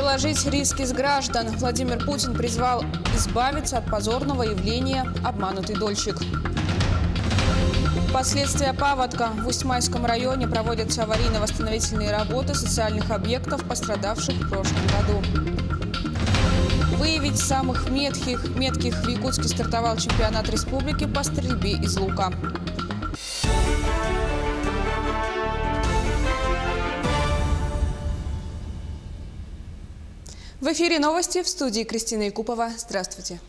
Переложить риски с граждан. Владимир Путин призвал избавиться от позорного явления «обманутый дольщик». Последствия паводка. В Усть-Майском районе проводятся аварийно-восстановительные работы социальных объектов, пострадавших в прошлом году. Выявить самых метких в Якутске стартовал чемпионат республики по стрельбе из лука. В эфире новости, в студии Кристина Якупова. Здравствуйте.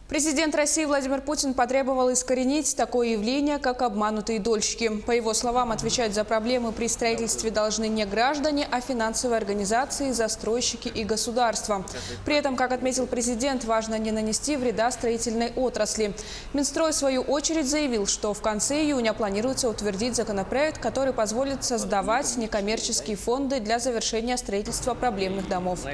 Президент России Владимир Путин потребовал искоренить такое явление, как обманутые дольщики. По его словам, отвечать за проблемы при строительстве должны не граждане, а финансовые организации, застройщики и государство. При этом, как отметил президент, важно не нанести вреда строительной отрасли. Минстрой, в свою очередь, заявил, что в конце июня планируется утвердить законопроект, который позволит создавать некоммерческие фонды для завершения строительства проблемных домов.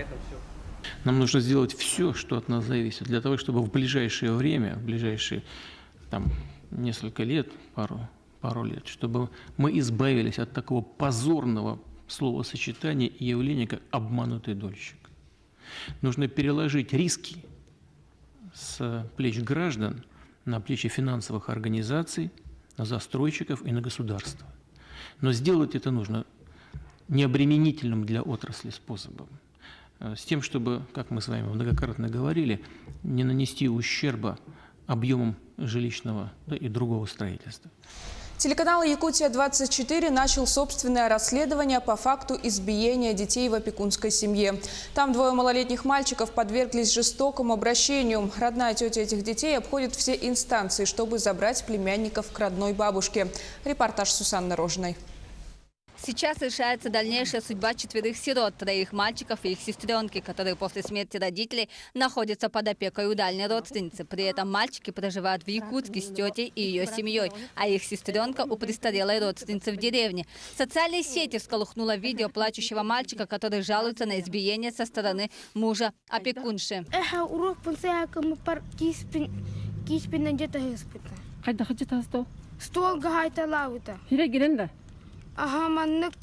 Нам нужно сделать все, что от нас зависит, для того, чтобы в ближайшее время, в ближайшие несколько лет, пару лет, чтобы мы избавились от такого позорного словосочетания и явления, как обманутый дольщик. Нужно переложить риски с плеч граждан на плечи финансовых организаций, на застройщиков и на государство. Но сделать это нужно необременительным для отрасли способом. С тем, чтобы, как мы с вами многократно говорили, не нанести ущерба объемам жилищного и другого строительства. Телеканал «Якутия-24» начал собственное расследование по факту избиения детей в опекунской семье. Там двое малолетних мальчиков подверглись жестокому обращению. Родная тетя этих детей обходит все инстанции, чтобы забрать племянников к родной бабушке. Репортаж Сусанны Рожиной. Сейчас решается дальнейшая судьба 4 сирот, 3 мальчиков и их сестренки, которые после смерти родителей находятся под опекой у дальней родственницы. При этом мальчики проживают в Якутске с тетей и ее семьей, а их сестренка у престарелой родственницы в деревне. Социальные сети всколыхнуло видео плачущего мальчика, который жалуется на избиение со стороны мужа опекунши. Ага, маннык.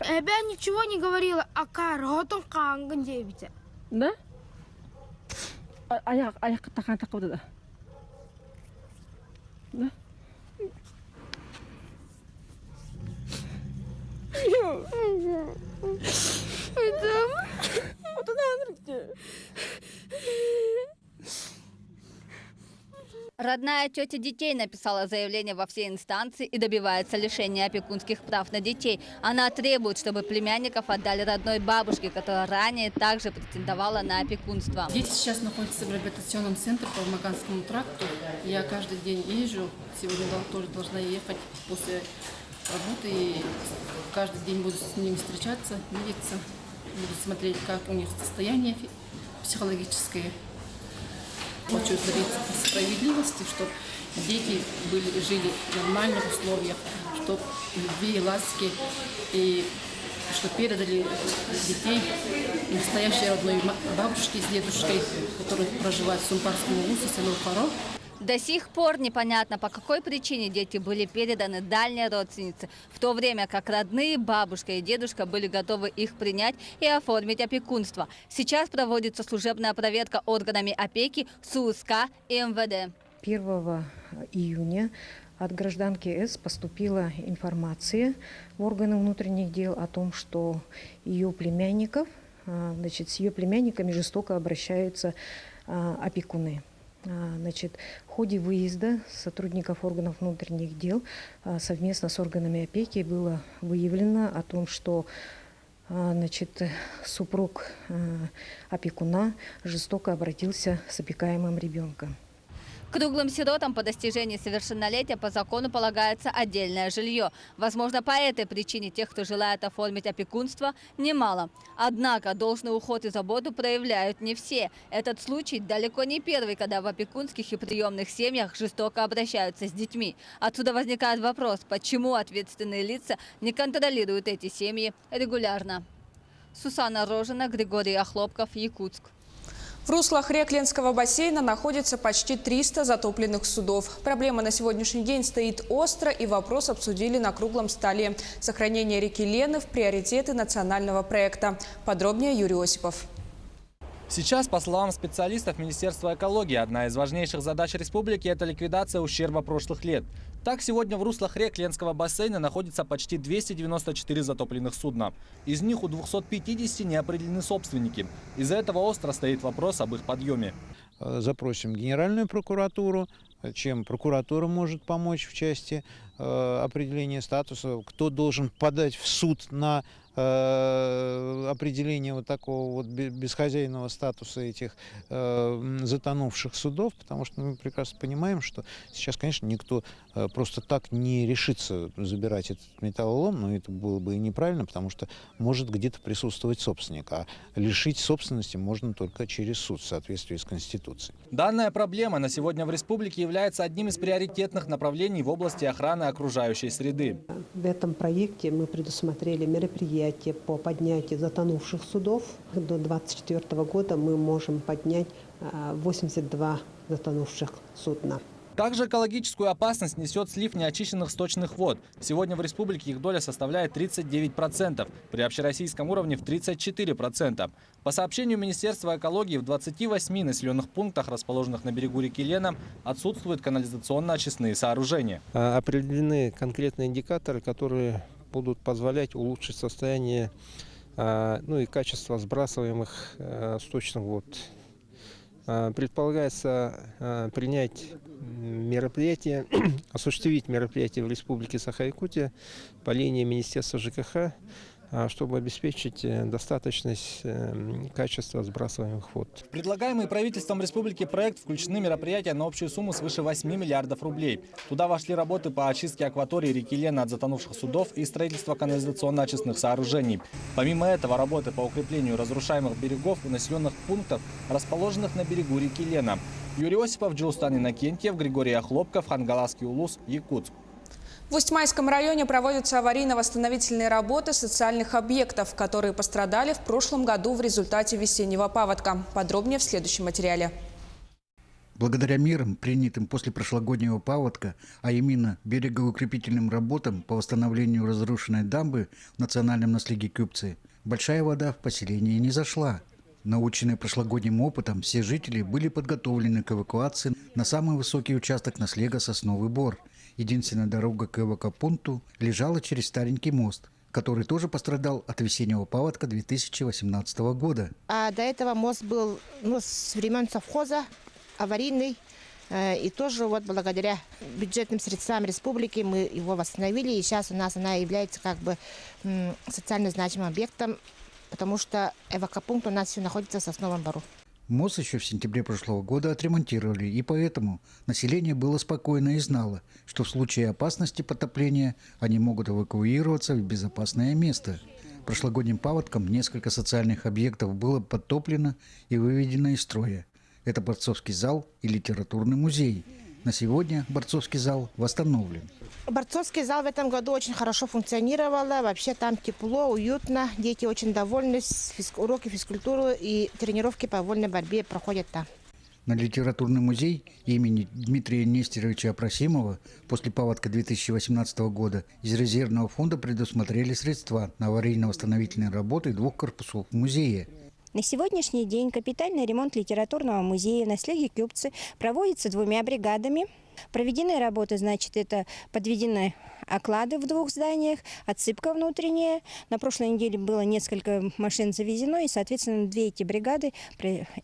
Я ничего не говорила, а каротом канган девица. Да? Аяк такан такой да. Да? Родная тетя детей написала заявление во все инстанции и добивается лишения опекунских прав на детей. Она требует, чтобы племянников отдали родной бабушке, которая ранее также претендовала на опекунство. Дети сейчас находятся в реабилитационном центре по Маганскому тракту. Я каждый день езжу, сегодня тоже должна ехать после работы. И каждый день буду с ними встречаться, видеться, буду смотреть, как у них состояние психологическое. Хочу добиться справедливости, чтобы дети жили в нормальных условиях, чтобы любви и ласки, и чтобы передали детей настоящей родной бабушке с дедушкой, которые проживают в Сумпарском улусе, село Харо. До сих пор непонятно, по какой причине дети были переданы дальней родственнице, в то время как родные бабушка и дедушка были готовы их принять и оформить опекунство. Сейчас проводится служебная проверка органами опеки, СУСК и МВД. 1 июня от гражданки С поступила информация в органы внутренних дел о том, что ее племянников, с ее племянниками жестоко обращаются опекуны. В ходе выезда сотрудников органов внутренних дел совместно с органами опеки было выявлено о том, что супруг опекуна жестоко обратился с опекаемым ребенком. Круглым сиротам по достижении совершеннолетия по закону полагается отдельное жилье. Возможно, по этой причине тех, кто желает оформить опекунство, немало. Однако должный уход и заботу проявляют не все. Этот случай далеко не первый, когда в опекунских и приемных семьях жестоко обращаются с детьми. Отсюда возникает вопрос, почему ответственные лица не контролируют эти семьи регулярно. Сусанна Рожина, Григорий Охлопков, Якутск. В руслах рек Ленского бассейна находится почти 300 затопленных судов. Проблема на сегодняшний день стоит остро, и вопрос обсудили на круглом столе. Сохранение реки Лены в приоритеты национального проекта. Подробнее Юрий Осипов. Сейчас, по словам специалистов Министерства экологии, одна из важнейших задач республики – это ликвидация ущерба прошлых лет. Так, сегодня в руслах рек Ленского бассейна находится почти 294 затопленных судна. Из них у 250 не определены собственники. Из-за этого остро стоит вопрос об их подъеме. Запросим Генеральную прокуратуру, чем прокуратура может помочь в части определения статуса, кто должен подать в суд на определение вот такого вот бесхозяйного статуса этих затонувших судов, потому что мы прекрасно понимаем, что сейчас, конечно, никто просто так не решится забирать этот металлолом, но это было бы и неправильно, потому что может где-то присутствовать собственник, а лишить собственности можно только через суд в соответствии с Конституцией. Данная проблема на сегодня в республике является одним из приоритетных направлений в области охраны окружающей среды. В этом проекте мы предусмотрели мероприятия по поднятию затонувших судов. До 2024 года мы можем поднять 82 затонувших судна. Также экологическую опасность несет слив неочищенных сточных вод. Сегодня в республике их доля составляет 39%, при общероссийском уровне в 34%. По сообщению Министерства экологии, в 28 населенных пунктах, расположенных на берегу реки Лена, отсутствуют канализационно-очистные сооружения. Определены конкретные индикаторы, которые будут позволять улучшить состояние и качество сбрасываемых сточных вод. Предполагается принять мероприятие, осуществить мероприятие в Республике Саха-Якутия по линии Министерства ЖКХ, чтобы обеспечить достаточность качества сбрасываемых вод. В предлагаемый правительством республики проект включены мероприятия на общую сумму свыше 8 миллиардов рублей. Туда вошли работы по очистке акватории реки Лена от затонувших судов и строительство канализационно-очистных сооружений. Помимо этого, работы по укреплению разрушаемых берегов и населенных пунктов, расположенных на берегу реки Лена. Юрий Осипов, Джилстан Иннокентьев, Григорий Охлопков, Хангаласский улус, Якутск. В Усть-Майском районе проводятся аварийно-восстановительные работы социальных объектов, которые пострадали в прошлом году в результате весеннего паводка. Подробнее в следующем материале. Благодаря мерам, принятым после прошлогоднего паводка, а именно берегоукрепительным работам по восстановлению разрушенной дамбы в национальном наследии Кюпцы, большая вода в поселении не зашла. Наученные прошлогодним опытом, все жители были подготовлены к эвакуации на самый высокий участок наслега Сосновый Бор. Единственная дорога к эвакопункту лежала через старенький мост, который тоже пострадал от весеннего паводка 2018 года. А до этого мост был с времен совхоза, аварийный. И тоже вот благодаря бюджетным средствам республики мы его восстановили. И сейчас у нас она является как бы социально значимым объектом, потому что эвакопункт у нас все находится в Сосновом Бору. Мост еще в сентябре прошлого года отремонтировали, и поэтому население было спокойно и знало, что в случае опасности потопления они могут эвакуироваться в безопасное место. Прошлогодним паводком несколько социальных объектов было подтоплено и выведено из строя. Это Борцовский зал и литературный музей. На сегодня Борцовский зал восстановлен. Борцовский зал в этом году очень хорошо функционировал. Вообще там тепло, уютно. Дети очень довольны. Уроки физкультуры и тренировки по вольной борьбе проходят там. На литературный музей имени Дмитрия Нестеровича Апросимова после паводка 2018 года из резервного фонда предусмотрели средства на аварийно-восстановительные работы двух корпусов музея. На сегодняшний день капитальный ремонт литературного музея в наследии Кюпцы проводится 2 бригадами. Проведены работы, значит, это подведены оклады в 2 зданиях, отсыпка внутренняя. На прошлой неделе было несколько машин завезено, и, соответственно, 2 эти бригады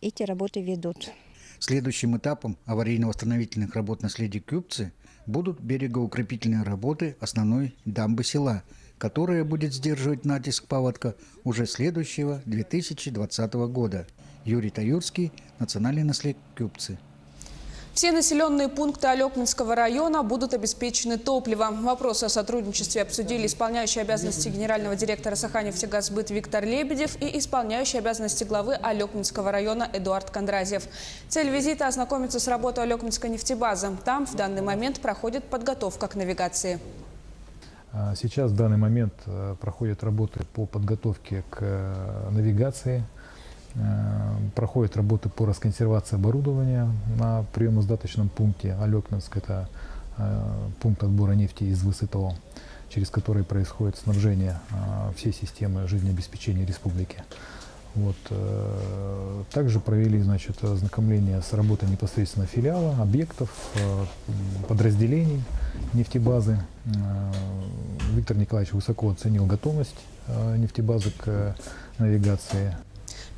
эти работы ведут. Следующим этапом аварийно-восстановительных работ наследия Кюпцы будут берегоукрепительные работы основной дамбы села, которая будет сдерживать натиск паводка уже следующего 2020 года. Юрий Таюрский, национальный наследник Кюпцы. Все населенные пункты Алекминского района будут обеспечены топливом. Вопросы о сотрудничестве обсудили исполняющий обязанности генерального директора Саханефтегазбыт Виктор Лебедев и исполняющий обязанности главы Алекминского района Эдуард Кондразьев. Цель визита – ознакомиться с работой Алекминской нефтебазы. Там в данный момент проходит подготовка к навигации. Сейчас в данный момент проходят работы по подготовке к навигации. Проходят работы по расконсервации оборудования на приемо-сдаточном пункте Алекновск. Это пункт отбора нефти из ВСТО, через который происходит снабжение всей системы жизнеобеспечения республики. Вот. Также провели, значит, ознакомление с работой непосредственно филиала, объектов, подразделений нефтебазы. Виктор Николаевич высоко оценил готовность нефтебазы к навигации.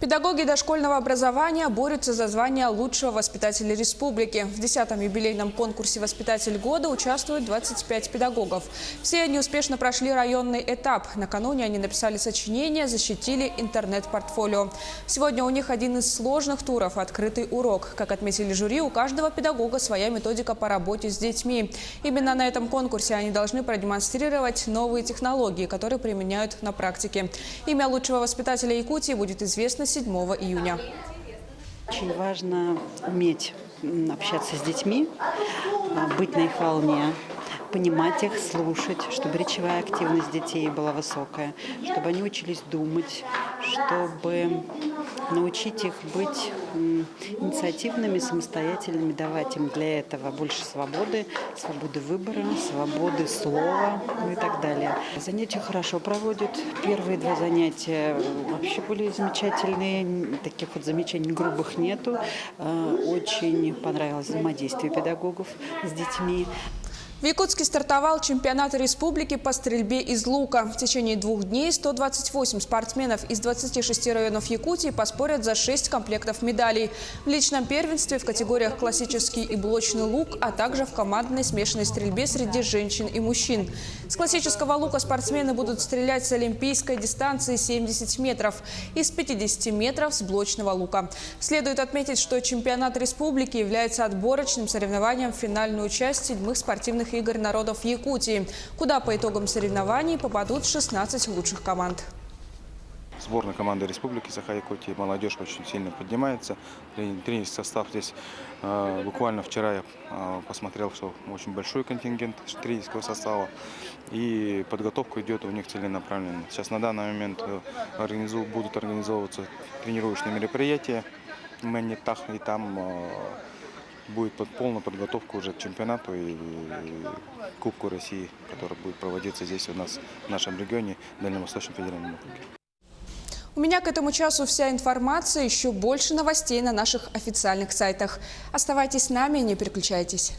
Педагоги дошкольного образования борются за звание лучшего воспитателя республики. В 10-м юбилейном конкурсе «Воспитатель года» участвуют 25 педагогов. Все они успешно прошли районный этап. Накануне они написали сочинение, защитили интернет-портфолио. Сегодня у них один из сложных туров – открытый урок. Как отметили жюри, у каждого педагога своя методика по работе с детьми. Именно на этом конкурсе они должны продемонстрировать новые технологии, которые применяют на практике. Имя лучшего воспитателя Якутии будет известно 7 июня. Очень важно уметь общаться с детьми, быть на их волне, понимать их, слушать, чтобы речевая активность детей была высокая, чтобы они учились думать, чтобы научить их быть инициативными, самостоятельными, давать им для этого больше свободы, свободы выбора, свободы слова, ну и так далее. Занятия хорошо проводят. Первые 2 занятия вообще были замечательные, таких вот замечаний грубых нету. Очень понравилось взаимодействие педагогов с детьми. В Якутске стартовал чемпионат республики по стрельбе из лука. В течение 2 дней 128 спортсменов из 26 районов Якутии поспорят за 6 комплектов медалей. В личном первенстве в категориях классический и блочный лук, а также в командной смешанной стрельбе среди женщин и мужчин. С классического лука спортсмены будут стрелять с олимпийской дистанции 70 метров и с 50 метров с блочного лука. Следует отметить, что чемпионат республики является отборочным соревнованием в финальную часть 7-х спортивных игр народов Якутии, куда по итогам соревнований попадут 16 лучших команд. Сборная команды республики Саха-Якутии, молодежь очень сильно поднимается. Тренерский состав здесь буквально вчера я посмотрел, что очень большой контингент тренерского состава. И подготовка идет у них целенаправленно. Сейчас на данный момент будут организовываться тренировочные мероприятия в Манитах, и там будет полная подготовка уже к чемпионату и Кубку России, который будет проводиться здесь у нас, в нашем регионе, в Дальневосточном федеральном округе. У меня к этому часу вся информация. Еще больше новостей на наших официальных сайтах. Оставайтесь с нами, не переключайтесь.